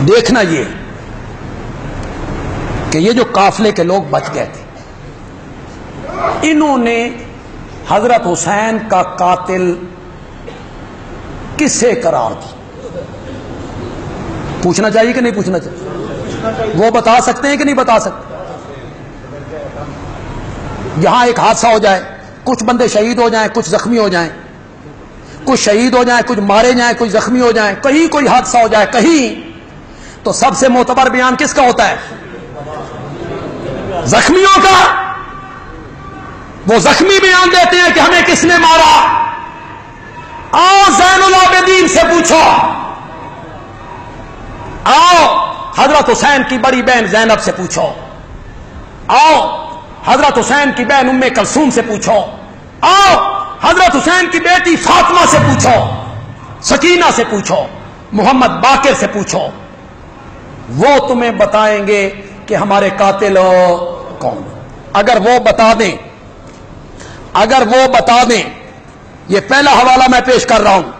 دیکھنا یہ کہ یہ جو قافلے کے لوگ بچ گئے تھے، انہوں نے حضرت حسین کا قاتل کسے قرار دی؟ پوچھنا چاہیے کہ نہیں پوچھنا چاہیے؟ وہ بتا سکتے ہیں کہ نہیں بتا سکتے؟ یہاں ایک حادثہ ہو جائے، کچھ بندے شہید ہو جائیں، کچھ زخمی ہو جائیں، کچھ شہید ہو جائیں، کچھ مارے جائیں، کچھ زخمی ہو جائیں، کہیں کوئی حادثہ ہو جائے کہیں، تو سب سے معتبر بیان کس کا ہوتا ہے؟ زخمیوں کا۔ وہ زخمی بیان دیتے ہیں کہ ہمیں کس نے مارا۔ آؤ زین العابدین سے پوچھو، آؤ حضرت حسین کی بڑی بہن زینب سے پوچھو، آؤ حضرت حسین کی بہن ام کلثوم سے پوچھو، آؤ حضرت حسین کی بیٹی فاطمہ سے پوچھو، سکینہ سے پوچھو، محمد باقر سے پوچھو، وہ تمہیں بتائیں گے کہ ہمارے قاتل کون۔ اگر وہ بتا دیں، اگر وہ بتا دیں، یہ پہلا حوالہ میں پیش کر رہا ہوں۔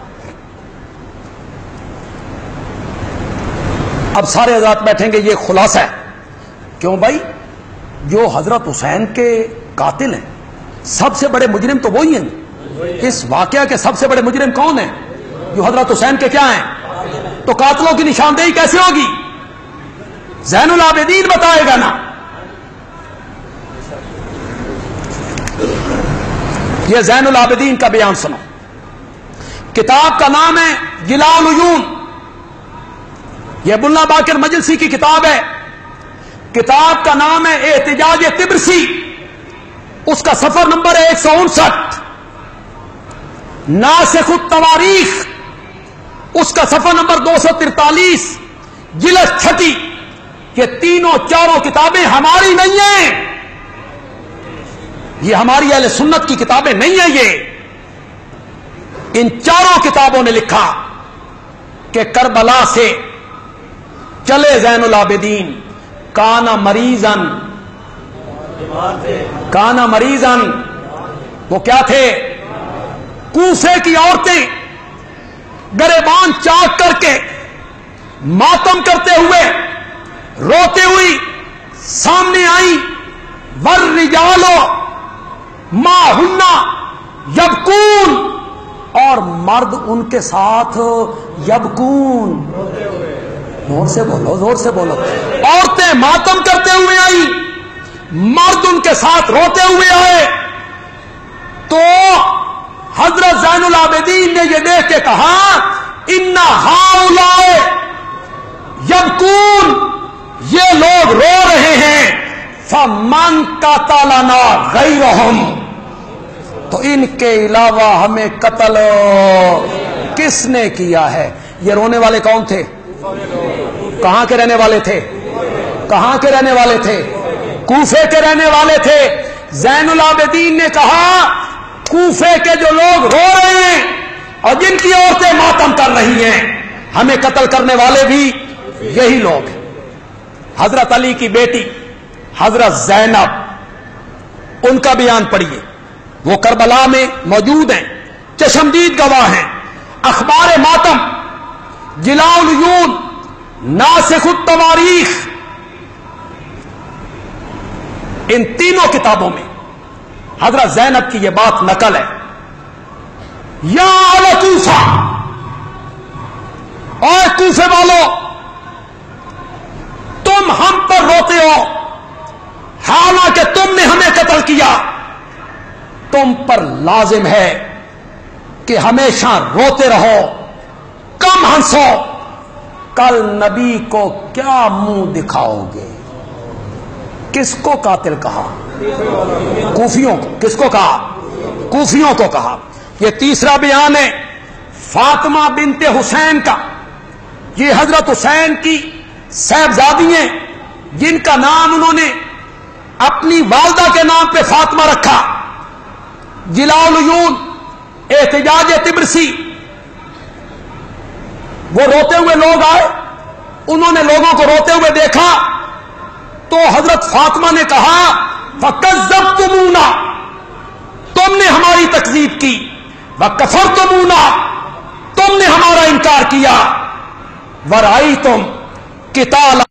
اب سارے حضرات بیٹھیں گے، یہ خلاصہ ہے۔ کیوں بھائی؟ جو حضرت حسین کے قاتل ہیں، سب سے بڑے مجرم تو وہی ہیں۔ اس واقعہ کے سب سے بڑے مجرم کون ہیں؟ جو حضرت حسین کے کیا ہیں؟ تو قاتلوں کی نشاندہی کیسے ہوگی؟ زین العابدین بتائے گا نا۔ یہ زین العابدین کا بیان سنو۔ کتاب کا نام ہے جلاء العیون، یہ ملا باقر مجلسی کی کتاب ہے۔ کتاب کا نام ہے احتجاج طبرسی، اس کا صفحہ نمبر ہے 159۔ ناسخ التواریخ، اس کا صفحہ نمبر 243، جلد 6۔ یہ تینوں چاروں کتابیں ہماری نہیں ہیں، یہ ہماری اہل سنت کی کتابیں نہیں ہیں۔ یہ ان چاروں کتابوں نے لکھا کہ کربلا سے چلے زین العابدین، کانا مریضن، کانا مریضن، وہ کیا تھے؟ کوفے کی عورتیں گریبان چاک کر کے ماتم کرتے ہوئے روتے ہوئی سامنے آئی۔ والرجال معہن یبکون، اور مرد ان کے ساتھ یبکون، زور سے بولو، زور سے بولو۔ عورتیں ماتم کرتے ہوئے آئی، مرد ان کے ساتھ روتے ہوئے آئے۔ تو حضرت زین العابدین نے یہ دیکھ کے کہا ان ہؤلاء یبکون، یہ لوگ رو رہے ہیں، فمن قتلنا غیرہم، تو ان کے علاوہ ہمیں قتل کس نے کیا ہے؟ یہ رونے والے کون تھے؟ کہاں کے رہنے والے تھے؟ کہاں کے رہنے والے تھے؟ کوفے کے رہنے والے تھے۔ زین العابدین نے کہا کوفے کے جو لوگ رو رہے ہیں اور جن کی عورتیں ماتم کر رہی ہیں، ہمیں قتل کرنے والے بھی یہی لوگ ہیں۔ حضرت علی کی بیٹی حضرت زینب، ان کا بیان پڑھیے، وہ کربلا میں موجود ہیں، چشمدید گواہ ہیں۔ اخبار ماتم، جلاء العیون، ناسخ التواریخ، ان تینوں کتابوں میں حضرت زینب کی یہ بات نقل ہے۔ یا اہل کوفہ، اور کوفے والوں، تم ہم پر روتے ہو حالانکہ تم نے ہمیں قتل کیا، تم پر لازم ہے کہ ہمیشہ روتے رہو، کم ہنسو، کل نبی کو کیا منہ دکھاؤ گے؟ کس کو قاتل کہا؟ کوفیوں کو۔ کس کو کہا؟ کوفیوں کو کہا۔ یہ تیسرا بیان ہے فاطمہ بنت حسین کا۔ یہ حضرت حسین کی صاحبزادی ہیں، جن کا نام انہوں نے اپنی والدہ کے نام پہ فاطمہ رکھا۔ جلاء العیون، احتجاج طبرسی، وہ روتے ہوئے لوگ آئے، انہوں نے لوگوں کو روتے ہوئے دیکھا تو حضرت فاطمہ نے کہا فکذبتمونا، تم نے ہماری تکذیب کی، وکفرتمونا، تم نے ہمارا انکار کیا، ورأیتم قتالا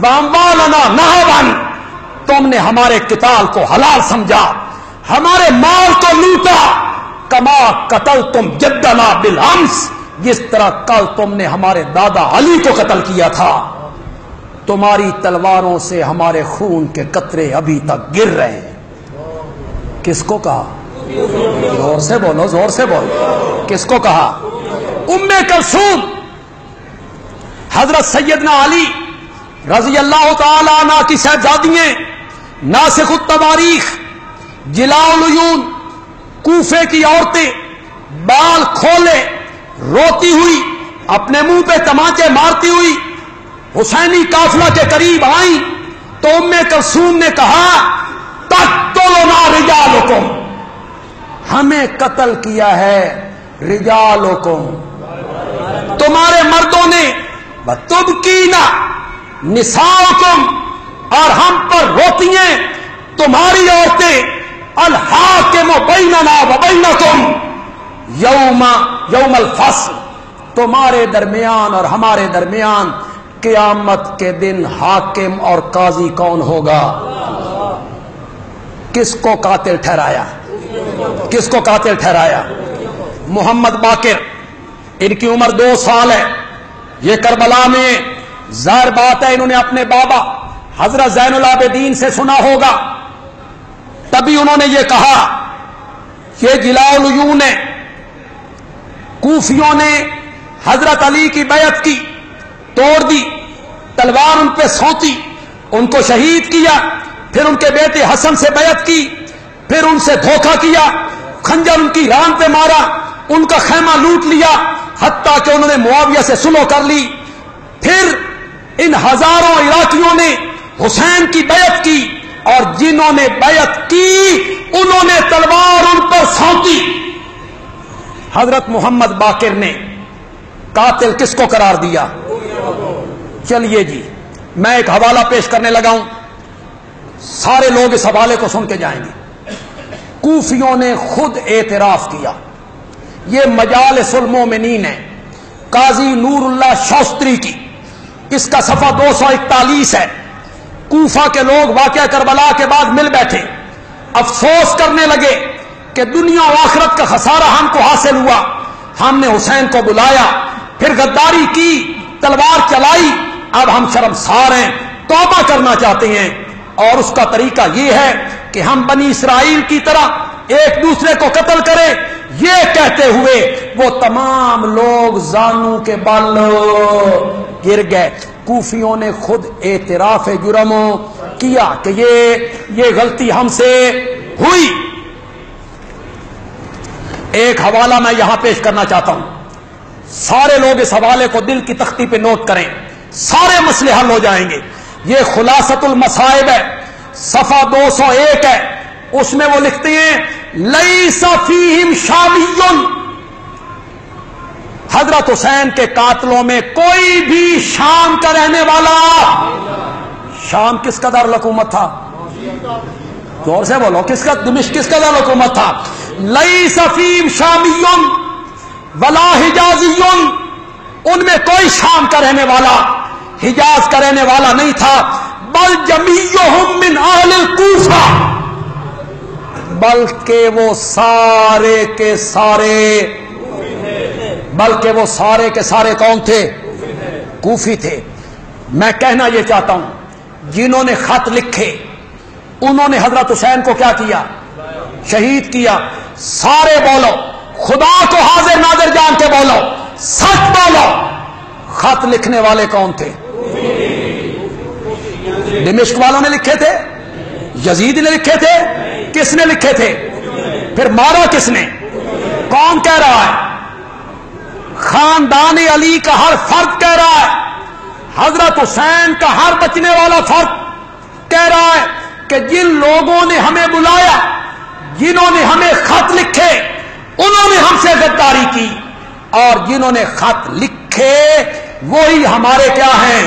واموالنا نہبا، تم نے ہمارے قتال کو حلال سمجھا، ہمارے مال کو لوٹا، کما قتلتم جدنا بالامس، جس طرح کل تم نے ہمارے دادا علی کو قتل کیا تھا۔ تمہاری تلواروں سے ہمارے خون کے قطرے ابھی تک گر رہے ہیں۔ کس کو کہا؟ زور سے بولو، زور سے بولو، کس کو کہا؟ ام کلثوم، حضرت سیدنا علی رضی اللہ تعالی عنہ کی صاحبزادیاں، ناسخ التواریخ، جلاء العیون، کوفے کی عورتیں بال کھولے روتی ہوئی، اپنے منہ پہ تماچے مارتی ہوئی حسینی قافلہ کے قریب آئیں تو ام کلثوم نے کہا تقتلنا رجالکم، ہمیں قتل کیا ہے رجالکم، تمہارے مردوں نے، وتبکینا نساؤکم، اور ہم پر روتی ہیں تمہاری عورتیں، الحاکم بیننا وبینکم یوم الفصل، تمہارے درمیان اور ہمارے درمیان قیامت کے دن حاکم اور قاضی کون ہوگا؟ کس کو قاتل ٹھہرایا؟ کس کو قاتل ٹھہرایا؟ محمد باقر، ان کی عمر 2 سال ہے، یہ کربلا میں، ظاہر بات ہے انہوں نے اپنے بابا حضرت زین العابدین سے سنا ہوگا، تبھی انہوں نے یہ کہا، یہ جلاء العیون ہے، کوفیوں نے حضرت علی کی بیعت کی، توڑ دی، تلوار ان پہ سونتی، ان کو شہید کیا، پھر ان کے بیٹے حسن سے بیعت کی، پھر ان سے دھوکہ کیا، خنجر ان کی ران پہ مارا، ان کا خیمہ لوٹ لیا، حتیٰ کہ انہوں نے معاویہ سے صلح کر لی، پھر ان ہزاروں عراقیوں نے حسین کی بیعت کی، اور جنہوں نے بیعت کی انہوں نے تلوار ان پر سونتی۔ حضرت محمد باقر نے قاتل کس کو قرار دیا؟ چلیے جی، میں ایک حوالہ پیش کرنے لگا ہوں، سارے لوگ اس حوالے کو سن کے جائیں گے۔ کوفیوں نے خود اعتراف کیا، یہ مجالس المومنین ہے، قاضی نور اللہ شوستری کی، اس کا صفحہ 241 ہے۔ کوفہ کے لوگ واقعہ کربلا کے بعد مل بیٹھے، افسوس کرنے لگے کہ دنیا و آخرت کا خسارہ ہم کو حاصل ہوا، ہم نے حسین کو بلایا، پھر غداری کی، تلوار چلائی، اب ہم شرمسار ہیں، توبہ کرنا چاہتے ہیں، اور اس کا طریقہ یہ ہے کہ ہم بنی اسرائیل کی طرح ایک دوسرے کو قتل کریں۔ یہ کہتے ہوئے وہ تمام لوگ زانوں کے بال گر گئے۔ کوفیوں نے خود اعتراف جرم کیا کہ یہ غلطی ہم سے ہوئی۔ ایک حوالہ میں یہاں پیش کرنا چاہتا ہوں، سارے لوگ اس حوالے کو دل کی تختی پہ نوٹ کریں، سارے مسئلے حل ہو جائیں گے۔ یہ خلاصۃ المصائب ہے، صفحہ 201 ہے، اس میں وہ لکھتے ہیں لیس فیہم شامی، حضرت حسین کے قاتلوں میں کوئی بھی شام کا رہنے والا۔ شام کس کا دارالحکومت تھا؟ زور سے بولو، کس کا؟ دمشق کس کا دارالحکومت تھا؟ لیس فیہم شامی ولا حجازی، ان میں کوئی شام کا رہنے والا، حجاز کا رہنے والا نہیں تھا، بل جمیعہم من اہل الکوفہ، بلکہ وہ سارے کے سارے، بلکہ وہ سارے کے سارے کون تھے؟ کوفی تھے۔ میں کہنا یہ چاہتا ہوں، جنہوں نے خط لکھے انہوں نے حضرت حسین کو کیا کیا؟ شہید کیا۔ سارے بولو، خدا کو حاضر ناظر جان کے بولو، سچ بولو، خط لکھنے والے کون تھے؟ دمشق والوں نے لکھے تھے؟ یزید نے لکھے تھے؟ کس نے لکھے تھے؟ پھر مارا کس نے؟ کون کہہ رہا ہے؟ خاندان علی کا ہر فرد کہہ رہا ہے، حضرت حسین کا ہر بچنے والا فرد کہہ رہا ہے کہ جن لوگوں نے ہمیں بلایا، جنہوں نے ہمیں خط لکھے، انہوں نے ہم سے غداری کی، اور جنہوں نے خط لکھے وہی ہمارے کیا ہیں؟